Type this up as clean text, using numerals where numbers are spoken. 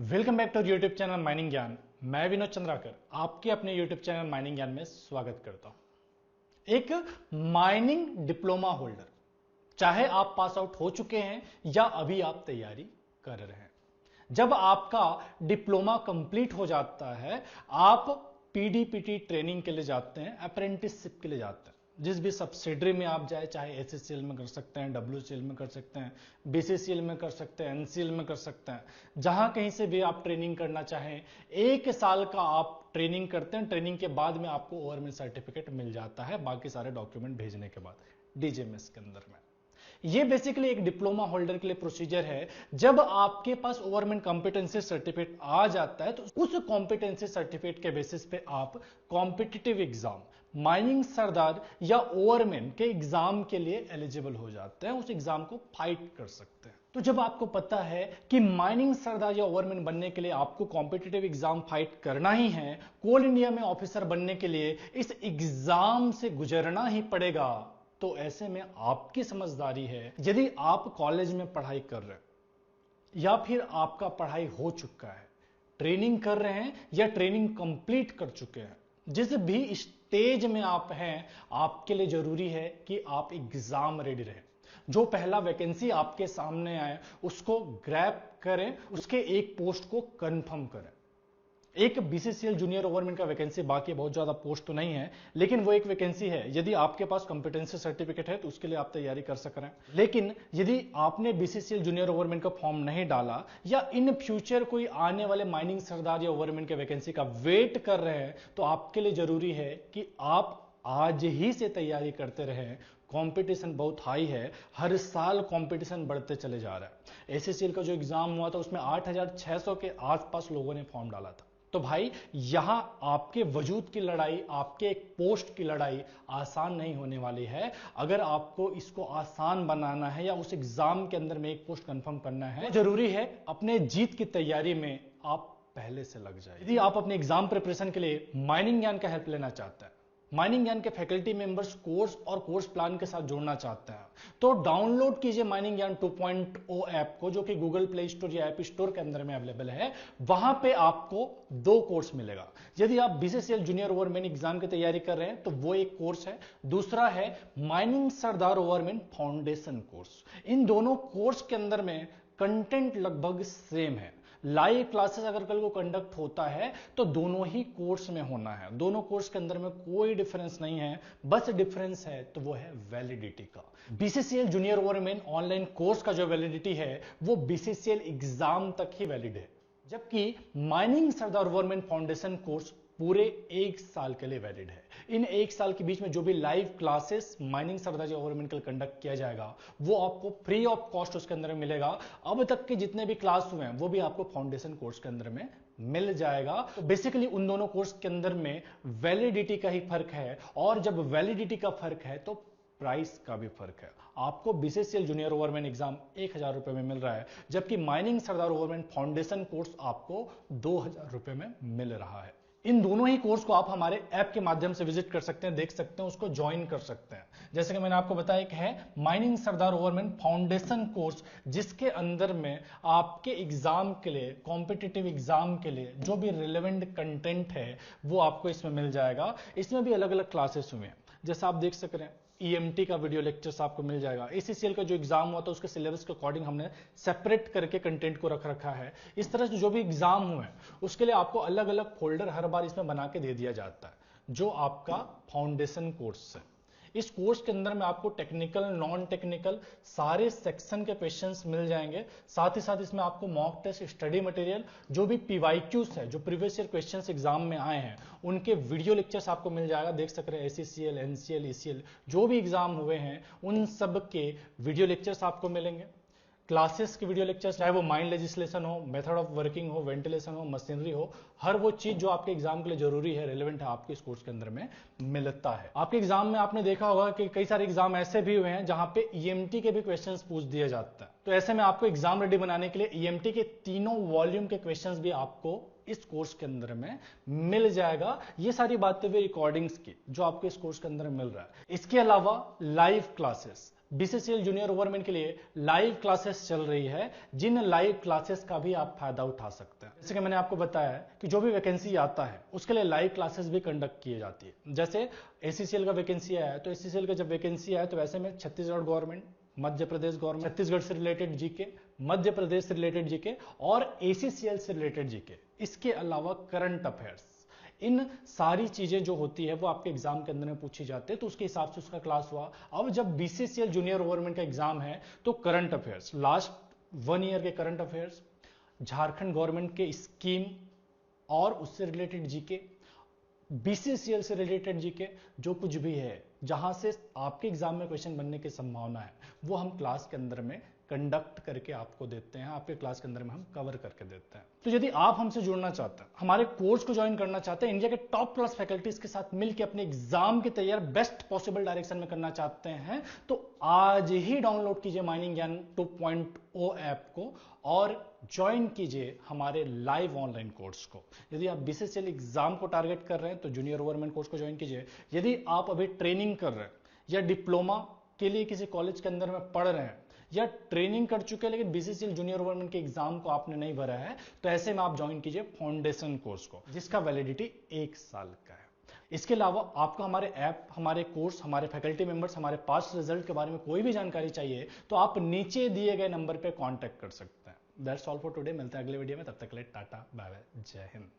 Welcome back to YouTube channel mining Gyan. मैं विनोद चंद्राकर आपके अपने यूट्यूब चैनल माइनिंग ज्ञान में स्वागत करता हूं। एक माइनिंग डिप्लोमा होल्डर, चाहे आप पास आउट हो चुके हैं या अभी आप तैयारी कर रहे हैं, जब आपका डिप्लोमा कंप्लीट हो जाता है, आप पीडीपीटी ट्रेनिंग के लिए जाते हैं, अप्रेंटिसशिप के लिए जाते हैं। जिस भी सब्सिडरी में आप जाए, चाहे एचएससीएल में कर सकते हैं, डब्ल्यूसीएल में कर सकते हैं, बीसीसीएल में कर सकते हैं, एनसीएल में कर सकते हैं, जहां कहीं से भी आप ट्रेनिंग करना चाहें, 1 साल का आप ट्रेनिंग करते हैं। ट्रेनिंग के बाद में आपको ओवरमेन सर्टिफिकेट मिल जाता है, बाकी सारे डॉक्यूमेंट भेजने के बाद डीजीएमएस के अंदर में। ये बेसिकली एक डिप्लोमा होल्डर के लिए प्रोसीजर है। जब आपके पास ओवरमेन कॉम्पिटेंसी सर्टिफिकेट आ जाता है, तो उस कॉम्पिटेंसी सर्टिफिकेट के बेसिस पे आप कॉम्पिटिटिव एग्जाम, माइनिंग सरदार या ओवरमेन के एग्जाम के लिए एलिजिबल हो जाते हैं, उस एग्जाम को फाइट कर सकते हैं। तो जब आपको पता है कि माइनिंग सरदार या ओवरमेन बनने के लिए आपको कॉम्पिटिटिव एग्जाम फाइट करना ही है, कोल इंडिया में ऑफिसर बनने के लिए इस एग्जाम से गुजरना ही पड़ेगा, तो ऐसे में आपकी समझदारी है, यदि आप कॉलेज में पढ़ाई कर रहे हैं या फिर आपका पढ़ाई हो चुका है, ट्रेनिंग कर रहे हैं या ट्रेनिंग कंप्लीट कर चुके हैं, जिस भी स्टेज में आप हैं, आपके लिए जरूरी है कि आप एग्जाम रेडी रहें। जो पहला वैकेंसी आपके सामने आए उसको ग्रैब करें, उसके एक पोस्ट को कंफर्म करें। एक बीसीसीएल जूनियर ओवरमेन का वैकेंसी बाकी बहुत ज्यादा पोस्ट तो नहीं है, लेकिन वो एक वैकेंसी है। यदि आपके पास कॉम्पिटेंसी सर्टिफिकेट है तो उसके लिए आप तैयारी कर सक रहे हैं। लेकिन यदि आपने बीसीसीएल जूनियर ओवरमेन का फॉर्म नहीं डाला या इन फ्यूचर कोई आने वाले माइनिंग सरदार या ओवरमेन के वैकेंसी का वेट कर रहे हैं, तो आपके लिए जरूरी है कि आप आज ही से तैयारी करते रहें। कंपटीशन बहुत हाई है, हर साल कंपटीशन बढ़ते चले जा रहा है। एसएससीएल का जो एग्जाम हुआ था उसमें 8600 के आसपास लोगों ने फॉर्म डाला था। तो भाई, यहां आपके वजूद की लड़ाई, आपके एक पोस्ट की लड़ाई आसान नहीं होने वाली है। अगर आपको इसको आसान बनाना है या उस एग्जाम के अंदर में एक पोस्ट कंफर्म करना है, तो जरूरी है अपने जीत की तैयारी में आप पहले से लग जाए। यदि आप अपने एग्जाम प्रिपरेशन के लिए माइनिंग ज्ञान का हेल्प लेना चाहते हैं, माइनिंग ज्ञान के फैकल्टी मेंबर्स कोर्स और कोर्स प्लान के साथ जुड़ना चाहते हैं, तो डाउनलोड कीजिए माइनिंग ज्ञान 2.0 ऐप को, जो कि गूगल प्ले स्टोर या ऐप स्टोर के अंदर में अवेलेबल है। वहां पे आपको 2 कोर्स मिलेगा। यदि आप बीसीसीएल जूनियर ओवरमेन एग्जाम की तैयारी कर रहे हैं तो वो एक कोर्स है, दूसरा है माइनिंग सरदार ओवरमेन फाउंडेशन कोर्स। इन दोनों कोर्स के अंदर में कंटेंट लगभग सेम है। लाइव क्लासेस अगर कल को कंडक्ट होता है तो दोनों ही कोर्स में होना है, दोनों कोर्स के अंदर में कोई डिफरेंस नहीं है। बस डिफरेंस है तो वो है वैलिडिटी का। बीसीसीएल जूनियर ओवरमेन ऑनलाइन कोर्स का जो वैलिडिटी है वो बीसीसीएल एग्जाम तक ही वैलिड है, जबकि माइनिंग सरदार ओवरमेन फाउंडेशन कोर्स पूरे 1 साल के लिए वैलिड है। इन 1 साल के बीच में जो भी लाइव क्लासेस माइनिंग सरदार ओवरमेन के लिए कंडक्ट किया जाएगा वो आपको फ्री ऑफ कॉस्ट उसके अंदर मिलेगा। अब तक के जितने भी क्लास हुए हैं वो भी आपको फाउंडेशन कोर्स के अंदर में मिल जाएगा। तो बेसिकली उन दोनों कोर्स के अंदर में वैलिडिटी का ही फर्क है, और जब वैलिडिटी का फर्क है तो प्राइस का भी फर्क है। आपको बीसीसीएल जूनियर ओवरमेन एग्जाम 1000 रुपए में मिल रहा है, जबकि माइनिंग सरदार ओवरमेन फाउंडेशन कोर्स आपको 2000 रुपए में मिल रहा है। इन दोनों ही कोर्स को आप हमारे ऐप के माध्यम से विजिट कर सकते हैं, देख सकते हैं, उसको ज्वाइन कर सकते हैं। जैसे कि मैंने आपको बताया, एक है माइनिंग सरदार ओवरमेन फाउंडेशन कोर्स, जिसके अंदर में आपके एग्जाम के लिए, कॉम्पिटिटिव एग्जाम के लिए जो भी रिलेवेंट कंटेंट है वो आपको इसमें मिल जाएगा। इसमें भी अलग अलग क्लासेस हुए हैं, जैसा आप देख सक रहे हैं। ईएमटी का वीडियो लेक्चर्स आपको मिल जाएगा। एसीसीएल का जो एग्जाम हुआ था उसके सिलेबस के अकॉर्डिंग हमने सेपरेट करके कंटेंट को रख रखा है। इस तरह से जो भी एग्जाम हुए उसके लिए आपको अलग अलग फोल्डर हर बार इसमें बना के दे दिया जाता है, जो आपका फाउंडेशन कोर्स है। इस कोर्स के अंदर में आपको टेक्निकल, नॉन टेक्निकल सारे सेक्शन के क्वेश्चंस मिल जाएंगे। साथ ही साथ इसमें आपको मॉक टेस्ट, स्टडी मटेरियल, जो भी पीवाईक्यूज है, जो प्रीवियस ईयर क्वेश्चंस एग्जाम में आए हैं, उनके वीडियो लेक्चर्स आपको मिल जाएगा। देख सक रहे हैं एससीसीएल, एनसीएल, ईसीएल जो भी एग्जाम हुए हैं उन सब के वीडियो लेक्चर्स आपको मिलेंगे। क्लासेस के वीडियो लेक्चर्स, चाहे वो माइंड लेजिस्लेशन हो, मेथड ऑफ वर्किंग हो, वेंटिलेशन हो, मशीनरी हो, हर वो चीज जो आपके एग्जाम के लिए जरूरी है, रिलेवेंट है, आपके इस कोर्स के अंदर में मिलता है। आपके एग्जाम में आपने देखा होगा कि कई सारे एग्जाम ऐसे भी हुए हैं जहां पे ईएमटी के भी क्वेश्चंस पूछ दिया जाता है। तो ऐसे में आपको एग्जाम रेडी बनाने के लिए ईएमटी के तीनों वॉल्यूम के क्वेश्चंस भी आपको इस कोर्स के अंदर में मिल जाएगा। ये सारी बातें हुई रिकॉर्डिंग्स की, जो आपको इस कोर्स के अंदर मिल रहा है। इसके अलावा लाइव क्लासेस, बीसीसीएल जूनियर ओवरमैन के लिए लाइव क्लासेस चल रही है, जिन लाइव क्लासेस का भी आप फायदा उठा सकते हैं। जैसे कि मैंने आपको बताया है कि जो भी वैकेंसी आता है उसके लिए लाइव क्लासेस भी कंडक्ट की जाती है। जैसे एसीसीएल का वैकेंसी आया है, तो एसीसीएल का जब वैकेंसी आया तो वैसे में छत्तीसगढ़ गवर्नमेंट, मध्य प्रदेश गवर्नमेंट, छत्तीसगढ़ से रिलेटेड जीके, मध्य प्रदेश से रिलेटेड जीके और एसीसीएल से रिलेटेड जीके, इसके अलावा करंट अफेयर्स, इन सारी चीजें जो होती है वो आपके एग्जाम के अंदर में पूछी जाती है, तो उसके हिसाब से उसका क्लास हुआ। अब जब बीसीसीएल जूनियर ओवरमैन का एग्जाम है तो करंट अफेयर्स, लास्ट 1 ईयर के करंट अफेयर्स, झारखंड गवर्नमेंट के स्कीम और उससे रिलेटेड जीके, बीसीसीएल से रिलेटेड जीके, जो कुछ भी है जहां से आपके एग्जाम में क्वेश्चन बनने की संभावना है, वो हम क्लास के अंदर में कंडक्ट करके आपको देते हैं, आपके क्लास के अंदर में हम कवर करके देते हैं। तो यदि आप हमसे जुड़ना चाहते हैं, हमारे कोर्स को ज्वाइन करना चाहते हैं, इंडिया के टॉप क्लास फैकल्टीज के साथ मिलकर अपने एग्जाम की तैयारी बेस्ट पॉसिबल डायरेक्शन में करना चाहते हैं, तो आज ही डाउनलोड कीजिए माइनिंग ज्ञान 2.0 ऐप को और ज्वाइन कीजिए हमारे लाइव ऑनलाइन कोर्स को। यदि आप बीसीसीएल एग्जाम को टारगेट कर रहे हैं तो जूनियर ओवरमैन कोर्स को ज्वाइन कीजिए। यदि आप अभी ट्रेनिंग कर रहे हैं या डिप्लोमा के लिए किसी कॉलेज के अंदर में पढ़ रहे हैं या ट्रेनिंग कर चुके हैं लेकिन बीसीसीएल जूनियर ओवरमैन के एग्जाम को आपने नहीं भरा है, तो ऐसे में आप ज्वाइन कीजिए फाउंडेशन कोर्स को, जिसका वैलिडिटी 1 साल का है। इसके अलावा आपको हमारे ऐप, हमारे कोर्स, हमारे फैकल्टी मेंबर्स, हमारे पास्ट रिजल्ट के बारे में कोई भी जानकारी चाहिए तो आप नीचे दिए गए नंबर पर कॉन्टैक्ट कर सकते हैं। That's all for today. मिलते हैं अगले वीडियो में, तब तक के लिए टाटा बाय बाय, जय हिंद।